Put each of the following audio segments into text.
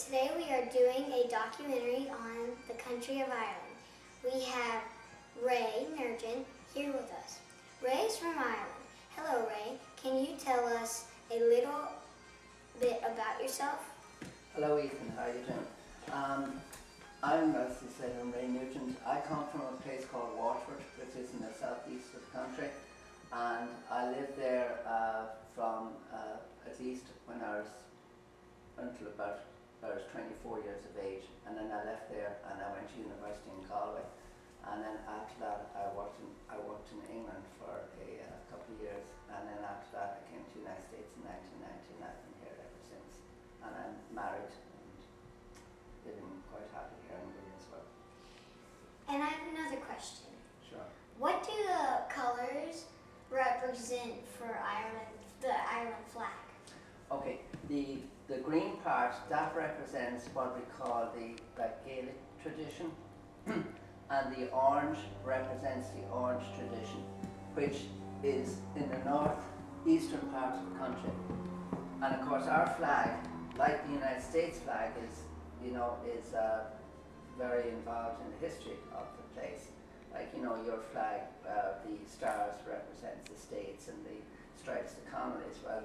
today we are doing a documentary on the country of Ireland. We have Ray Nugent here with us. Ray is from Ireland. Hello Ray, can you tell us a little bit about yourself? Hello Ethan, how are you doing? As you said, I'm Ray Nugent. I come from a place called Waterford, which is in the southeast of the country, and I lived there from at least when I was until about I was 24 years of age, and then I left there and I went to university in Galway, and then after that I worked in England for a couple of years, and then after that I came to the United States in 1990, and I've been here ever since. And I'm married and living quite happy here in Williamsburg. And I have another question. Sure. What do the colors represent for Ireland, the Ireland flag? Okay, the green part, that represents what we call the Gaelic tradition, and the orange represents the Orange tradition, which is in the northeastern part of the country. And of course our flag, like the United States flag, is very involved in the history of the place. Like, your flag, the stars represents the states and the stripes the colonies. Well,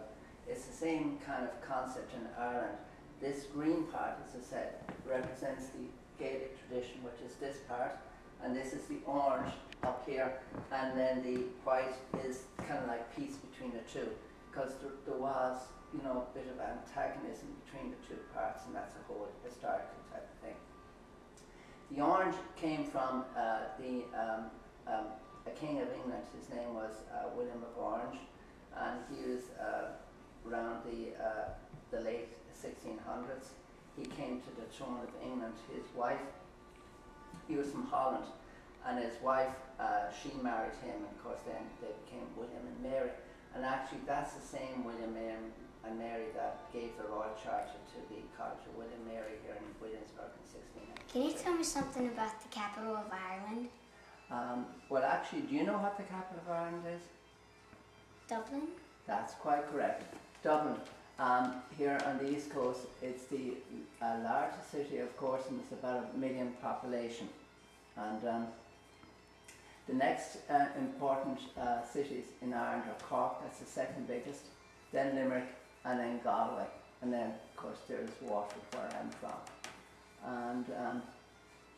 it's the same kind of concept in Ireland. This green part, as I said, represents the Gaelic tradition, which is this part, and this is the orange up here, and then the white is kind of like peace between the two, because there was, a bit of antagonism between the two parts, and that's a whole historical type of thing. The orange came from a king of England. His name was William of Orange, and he was around the late 1600s. He came to the throne of England. His wife, he was from Holland, and his wife, she married him, and of course then they became William and Mary. And actually that's the same William and Mary that gave the Royal Charter to the College of William and Mary here in Williamsburg in 1690. Can you tell me something about the capital of Ireland? Well, actually, do you know what the capital of Ireland is? Dublin? That's quite correct. Dublin. Here on the east coast, it's the largest city, of course, and it's about 1 million population. And the next important cities in Ireland are Cork, that's the second biggest, then Limerick, and then Galway, and then of course there's Waterford, where I'm from. And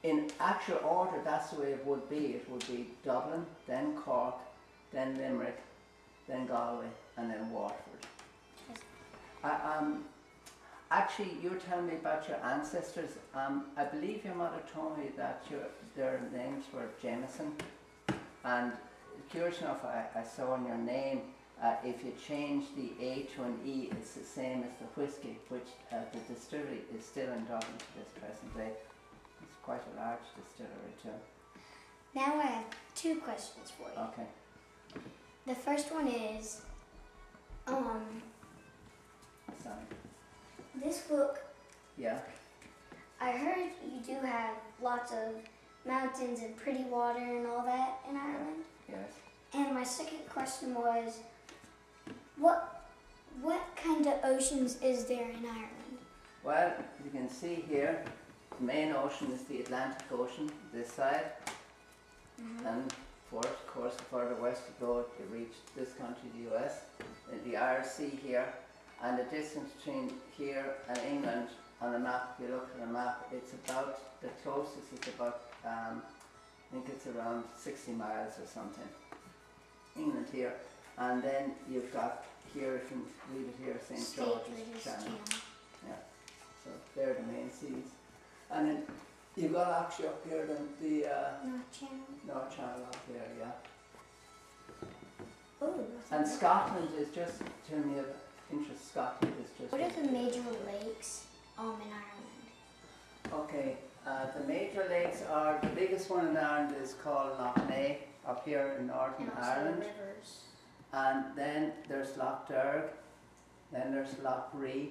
in actual order, that's the way it would be. It would be Dublin, then Cork, then Limerick, then Galway, and then Waterford. Actually, you were telling me about your ancestors. I believe your mother told me that their names were Jamason, and curious enough, I saw in your name, if you change the A to an E, it's the same as the whiskey, which the distillery is still in Dublin to this present day. It's quite a large distillery too. Now I have two questions for you. Okay. The first one is, Sorry. this book, Yeah. I heard you do have lots of mountains and pretty water and all that in Ireland. Yes. And my second question was, what kind of oceans is there in Ireland? Well, you can see here, the main ocean is the Atlantic Ocean, this side. And of course, the further west you go, you reach this country, the US, and the Irish Sea here. And the distance between here and England on the map, if you look at the map, it's about, the closest is about, I think it's around 60 miles or something. England here. And then you've got here, if you can read it here, St. George's Channel. Yeah. So they're the main seas. And then you've got actually up here the North Channel up here, yeah. Oh, and Scotland is just, to me of interest, Scotland is just... What are the major lakes in Ireland? Okay, the major lakes are, the biggest one in Ireland is called Lough Neagh, up here in Northern Ireland. Rivers. And then there's Lough Derg, then there's Lough Ree,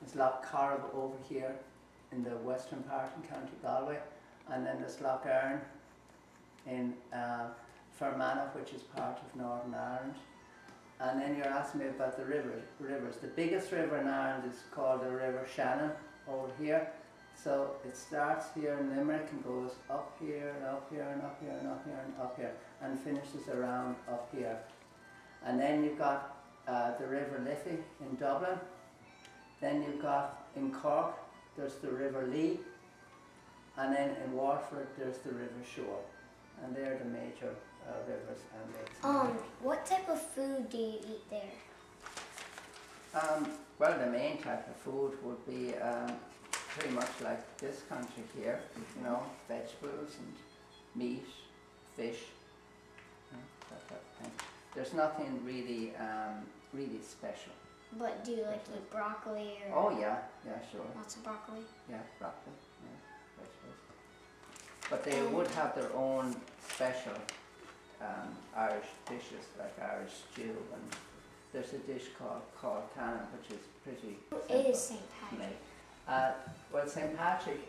there's Lough Corrib over here in the western part in County Galway, and then there's Lough Erne in Fermanagh, which is part of Northern Ireland. And then you're asking me about the rivers. The biggest river in Ireland is called the River Shannon, over here. So it starts here in Limerick and goes up here and up here and up here and up here and up here and finishes around up here. And then you've got the River Liffey in Dublin. Then you've got in Cork, there's the River Lee. And then in Waterford, there's the River Shore. And they're the major rivers and lakes. What type of food do you eat there? Well, the main type of food would be pretty much like this country here, you know, vegetables and meat, fish, that type of thing. There's nothing really, really special. But do you like eat broccoli or? Oh yeah, sure. Lots of broccoli? Yeah, broccoli, yeah, vegetables. But they would have their own special Irish dishes, like Irish stew, and there's a dish called cannon, which is pretty simple. It is St. Patrick. Well, St. Patrick,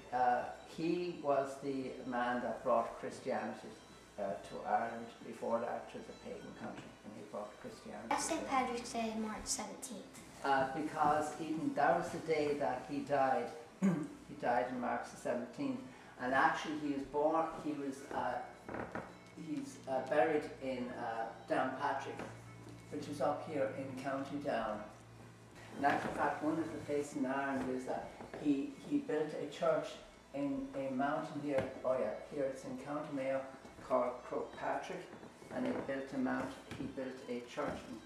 he was the man that brought Christianity to Ireland. Before that, it was a pagan country, and he brought Christianity. That's St. Patrick's Day, March 17th. Because even that was the day that he died. He died on March the 17th, and actually he was born. He's buried in Downpatrick, which is up here in County Down. In actual fact, one of the places in Ireland is that he built a church in a mountain here. Oh yeah, here it's in County Mayo, called Croagh-Patrick, and he built a church on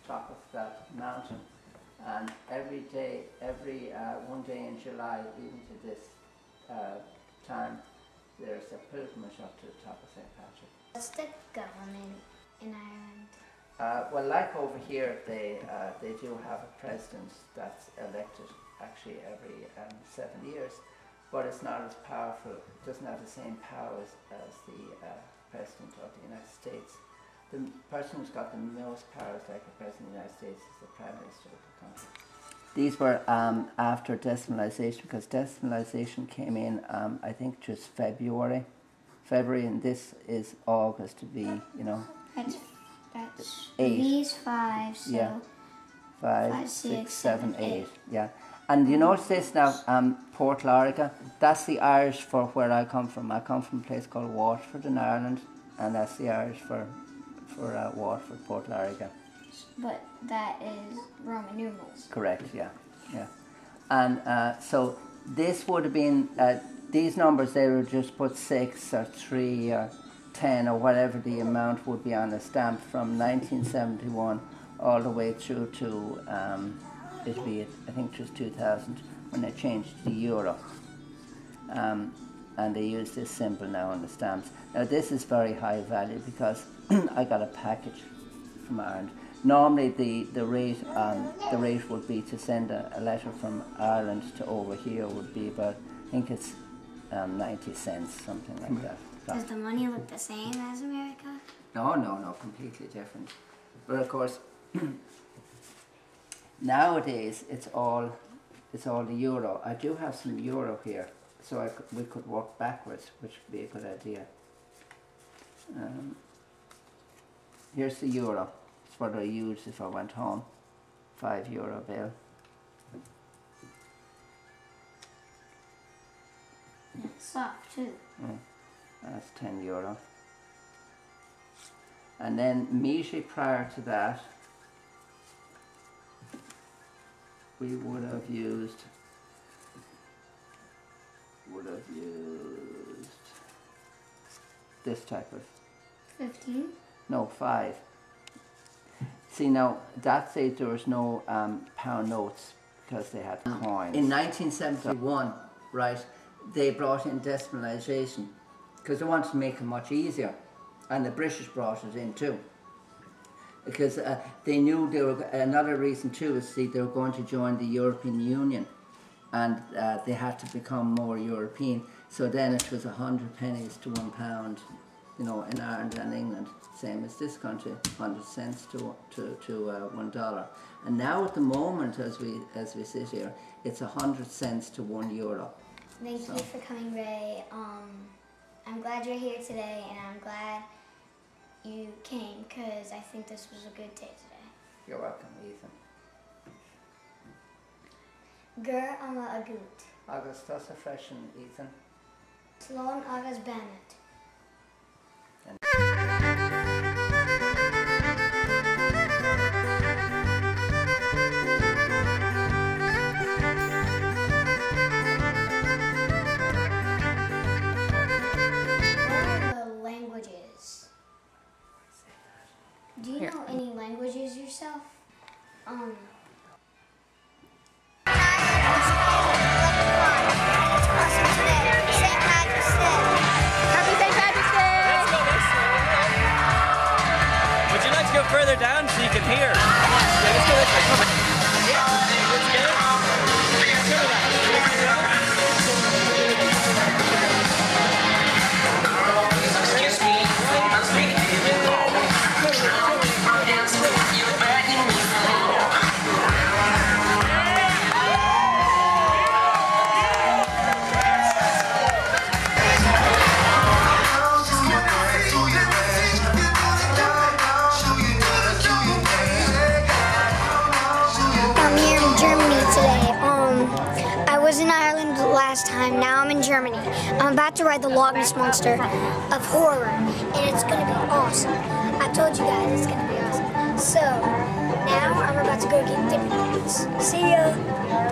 top of that mountain. And every one day in July, even to this time, there's a pilgrimage up to the top of St. Patrick. What's the government in Ireland? Well, like over here, they do have a president that's elected actually every 7 years, but it's not as powerful. It doesn't have the same powers as the president of the United States. The person who's got the most powers, like the president of the United States, is the prime minister of the country. These were after decimalisation, because decimalisation came in, I think, just February, and this is August to be, you know. That's 8. These 5, so yeah. 5, 5, 6, 7, 8. Yeah. And you notice this now, Port Larica, that's the Irish for where I come from. I come from a place called Waterford in Ireland, and that's the Irish for Waterford, Port Larica. But that is Roman numerals. Correct, yeah. And so this would have been, these numbers, they would just put 6 or 3 or 10 or whatever the amount would be on a stamp from 1971 all the way through to, it'd be, I think it was 2000 when they changed to the euro. And they use this symbol now on the stamps. Now this is very high value because I got a package from Ireland. Normally the rate would be to send a letter from Ireland to over here would be about, I think it's 90 cents, something like that. Does the money look the same as America? No, completely different. But of course, nowadays it's all the euro. I do have some euro here, so we could work backwards, which would be a good idea. Here's the euro. It's what I use if I went home. €5 bill. It's soft too. That's €10. And then immediately prior to that, we would have used this type of 15? No, 5. See now, that said there was no pound notes because they had coins. In 1971, right, they brought in decimalisation because they wanted to make it much easier, and the British brought it in too. Because they knew they were, another reason too is see they were going to join the European Union, and they had to become more European. So then it was 100 pennies to £1, you know, in Ireland and England, same as this country, 100 cents to $1. And now at the moment, as we sit here, it's 100 cents to €1. Thank you for coming, Ray. I'm glad you're here today, and I'm glad you came because I think this was a good day today. You're welcome, Ethan. Gur ama agut. agus tusa freisin Ethan. Slán agus Bennett. Do you know any languages yourself? Would you like to go further down so you can hear? Yeah, let's go this way. Come on. Let's get it. Excuse me, I'm speaking to you. You're begging me I was in Ireland last time, now I'm in Germany. I'm about to ride the Loch Ness Monster of horror, and it's going to be awesome. I told you guys it's going to be awesome. So, now I'm about to go get dipping points. See ya!